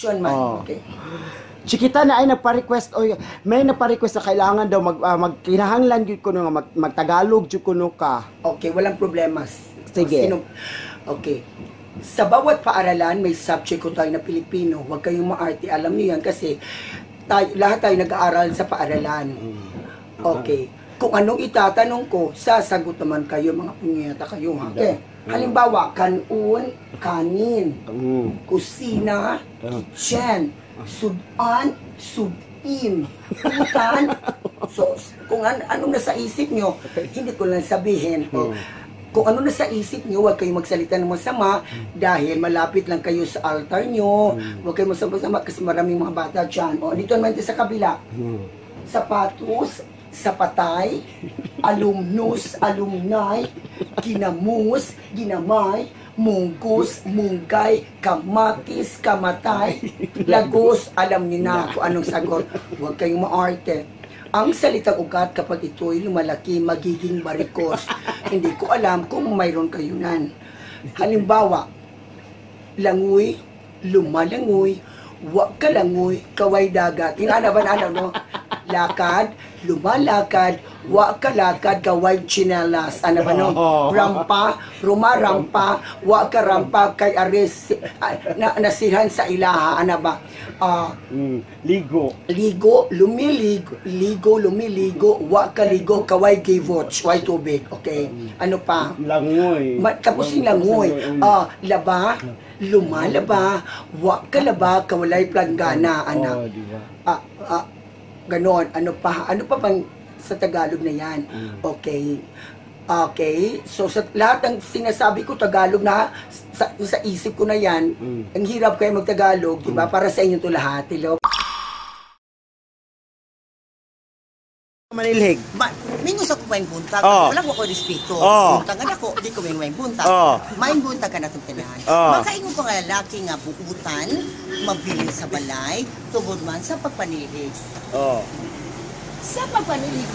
Siyon man, okay. Chikita na ay nagpa-request o may nagpa-request na kailangan daw magkinahanglan jud kuno nga magtagalog jud kuno ka. Okay, walang problema. Sige. Okay. Sa bawat paaralan may subject ko tayo na Pilipino. Huwag kayong maarte, alam niyo yan kasi lahat tayo nag-aaral sa paaralan. Okay. Kung anong itatanong ko, sasagot naman kayo, mga punyeta kayo. Okay. Halimbawa, kanon, kanin, kusina, kitchen, sudan, sudin, putan. So, kung anong nasa isip nyo, hindi ko lang sabihin. Kung ano nasa isip nyo, huwag kayong magsalita ng masama dahil malapit lang kayo sa altar nyo. Huwag kayong masama kasi maraming mga bata dyan. O, dito naman sa kabila. Sapatos, sapatay, alumnus, alumni, ginamus, ginamay, munggus, munggay, kamatis, kamatay, lagos, alam niyo na kung anong sagot. Huwag kayong maarte. Ang salitang ugat kapag ito'y lumalaki, magiging barikos. Hindi ko alam kung mayroon kayo nan. Halimbawa, langoy, lumalangoy, wag ka langoy, kaway dagat. Tingnan ba na no? Lakad, lumalakad, wa kalakad, kaway chinelas. Ano ba no? Rampa, rumarampa, wa ka rampa, kay ares, nasihan sa ilaha. Ano ba? Ligo. Ligo, lumiligo, ligo, lumiligo, wa kaligo, kaway givotch, way tubig. Okay? Ano pa? Langoy. Tapos yung langoy. Laba, lumalaba, wa kalaba, kawalay planggana. Ano? Ganon. Ano pa bang sa Tagalog na yan? Okay. Okay. So, sa lahat ng sinasabi ko, Tagalog na, sa isip ko na yan, ang hirap kayo mag-Tagalog, diba? Para sa inyo to lahat. Hello? Manilhig. Mingo sa kumain buntag, wala ko ko respeto. Buntag nga ako, di ko may buntag. Main buntag ka na itong tinahan. Makaingon ko nga lalaki nga buutan, mabilis sa balay, tubod man sa pagpanilig. Sa pagpanilig,